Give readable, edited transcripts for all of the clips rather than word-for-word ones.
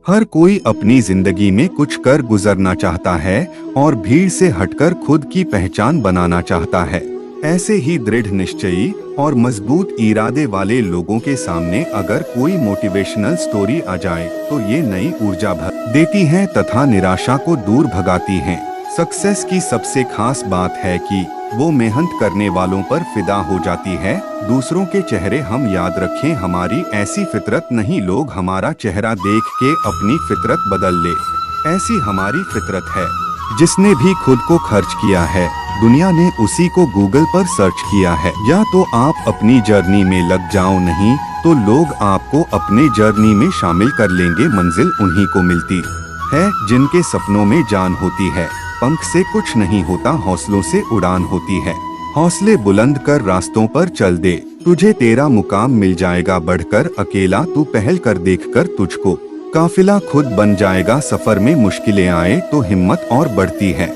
हर कोई अपनी जिंदगी में कुछ कर गुजरना चाहता है और भीड़ से हटकर खुद की पहचान बनाना चाहता है। ऐसे ही दृढ़ निश्चयी और मजबूत इरादे वाले लोगों के सामने अगर कोई मोटिवेशनल स्टोरी आ जाए तो ये नई ऊर्जा भर देती हैं तथा निराशा को दूर भगाती हैं। सक्सेस की सबसे खास बात है कि वो मेहनत करने वालों पर फिदा हो जाती है। दूसरों के चेहरे हम याद रखें, हमारी ऐसी फितरत नहीं लोग हमारा चेहरा देख के अपनी फितरत बदल ले। ऐसी हमारी फितरत है। जिसने भी खुद को खर्च किया है दुनिया ने उसी को गूगल पर सर्च किया है। या तो आप अपनी जर्नी में लग जाओ, नहीं तो लोग आपको अपने जर्नी में शामिल कर लेंगे। मंजिल उन्हीं को मिलती है जिनके सपनों में जान होती है। पंख से कुछ नहीं होता, हौसलों से उड़ान होती है। हौसले बुलंद कर रास्तों पर चल दे, तुझे तेरा मुकाम मिल जाएगा बढ़कर। अकेला तू पहल कर देखकर तुझको काफिला खुद बन जाएगा। सफर में मुश्किलें आए तो हिम्मत और बढ़ती है।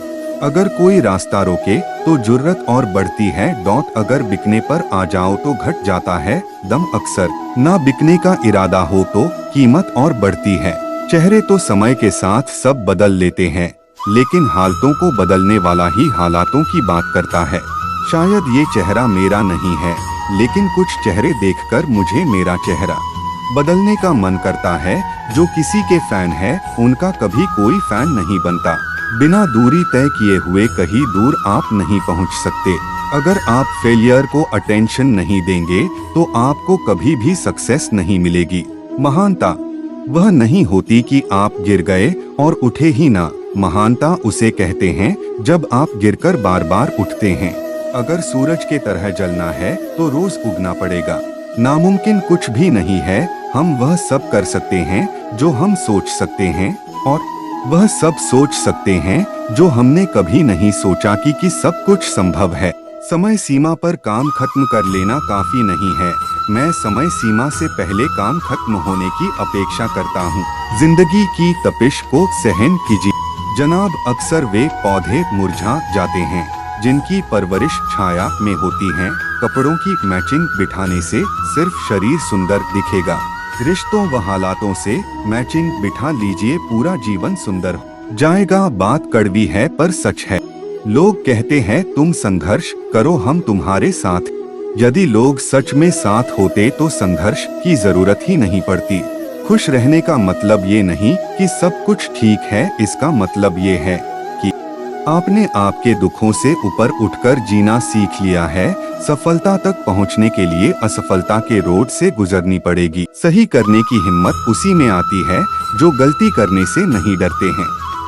अगर कोई रास्ता रोके तो जुर्रत और बढ़ती है। अगर बिकने पर आ जाओ तो घट जाता है दम। अक्सर ना बिकने का इरादा हो तो कीमत और बढ़ती है। चेहरे तो समय के साथ सब बदल लेते हैं, लेकिन हालतों को बदलने वाला ही हालातों की बात करता है। शायद ये चेहरा मेरा नहीं है, लेकिन कुछ चेहरे देखकर मुझे मेरा चेहरा बदलने का मन करता है। जो किसी के फैन है उनका कभी कोई फैन नहीं बनता। बिना दूरी तय किए हुए कहीं दूर आप नहीं पहुंच सकते। अगर आप फेलियर को अटेंशन नहीं देंगे तो आपको कभी भी सक्सेस नहीं मिलेगी। महानता वह नहीं होती कि आप गिर गए और उठे ही ना। महानता उसे कहते हैं जब आप गिरकर बार बार उठते हैं। अगर सूरज के तरह जलना है तो रोज उगना पड़ेगा। नामुमकिन कुछ भी नहीं है, हम वह सब कर सकते हैं जो हम सोच सकते हैं, और वह सब सोच सकते हैं जो हमने कभी नहीं सोचा कि सब कुछ संभव है। समय सीमा पर काम खत्म कर लेना काफी नहीं है। मैं समय सीमा से पहले काम खत्म होने की अपेक्षा करता हूँ। जिंदगी की तपिश को सहन कीजिए जनाब। अक्सर वे पौधे मुरझा जाते हैं जिनकी परवरिश छाया में होती है। कपड़ों की मैचिंग बिठाने से सिर्फ शरीर सुंदर दिखेगा। रिश्तों व हालातों से मैचिंग बिठा लीजिए, पूरा जीवन सुंदर हो जाएगा। बात कड़वी है पर सच है। लोग कहते हैं तुम संघर्ष करो, हम तुम्हारे साथ। यदि लोग सच में साथ होते तो संघर्ष की जरूरत ही नहीं पड़ती। खुश रहने का मतलब ये नहीं कि सब कुछ ठीक है, इसका मतलब ये है कि आपने आपके दुखों से ऊपर उठकर जीना सीख लिया है। सफलता तक पहुंचने के लिए असफलता के रोड से गुजरनी पड़ेगी। सही करने की हिम्मत उसी में आती है जो गलती करने से नहीं डरते हैं।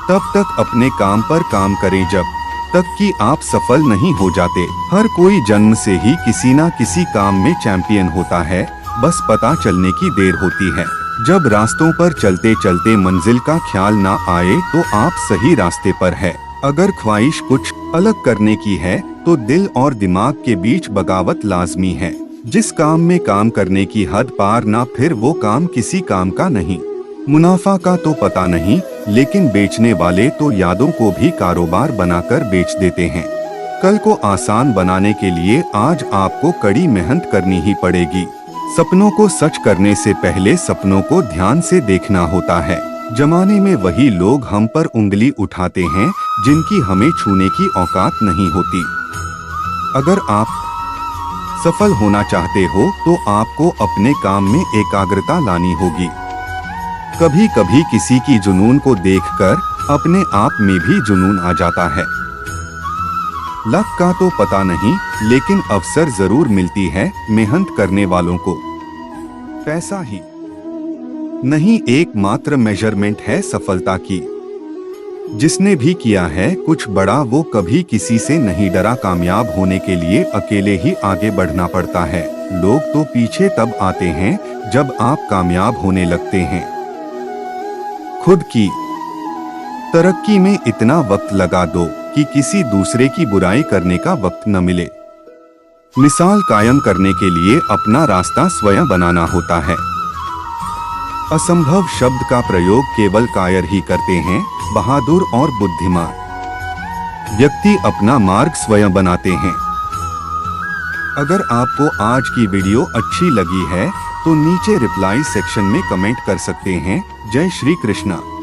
तब तक अपने काम पर काम करें जब तक कि आप सफल नहीं हो जाते। हर कोई जन्म से ही किसी न किसी काम में चैंपियन होता है, बस पता चलने की देर होती है। जब रास्तों पर चलते चलते मंजिल का ख्याल ना आए तो आप सही रास्ते पर है। अगर ख्वाहिश कुछ अलग करने की है तो दिल और दिमाग के बीच बगावत लाजमी है। जिस काम में काम करने की हद पार ना, फिर वो काम किसी काम का नहीं। मुनाफा का तो पता नहीं, लेकिन बेचने वाले तो यादों को भी कारोबार बनाकर बेच देते हैं। कल को आसान बनाने के लिए आज आपको कड़ी मेहनत करनी ही पड़ेगी। सपनों को सच करने से पहले सपनों को ध्यान से देखना होता है। जमाने में वही लोग हम पर उंगली उठाते हैं जिनकी हमें छूने की औकात नहीं होती। अगर आप सफल होना चाहते हो तो आपको अपने काम में एकाग्रता लानी होगी। कभी कभी किसी की जुनून को देखकर अपने आप में भी जुनून आ जाता है। लक का तो पता नहीं, लेकिन अवसर जरूर मिलती है मेहनत करने वालों को। पैसा ही नहीं एकमात्र मेजरमेंट है सफलता की। जिसने भी किया है कुछ बड़ा वो कभी किसी से नहीं डरा। कामयाब होने के लिए अकेले ही आगे बढ़ना पड़ता है। लोग तो पीछे तब आते हैं जब आप कामयाब होने लगते हैं। खुद की तरक्की में इतना वक्त लगा दो कि किसी दूसरे की बुराई करने का वक्त न मिले। मिसाल कायम करने के लिए अपना रास्ता स्वयं बनाना होता है। असंभव शब्द का प्रयोग केवल कायर ही करते हैं। बहादुर और बुद्धिमान व्यक्ति अपना मार्ग स्वयं बनाते हैं। अगर आपको आज की वीडियो अच्छी लगी है तो नीचे रिप्लाई सेक्शन में कमेंट कर सकते हैं। जय श्री कृष्णा।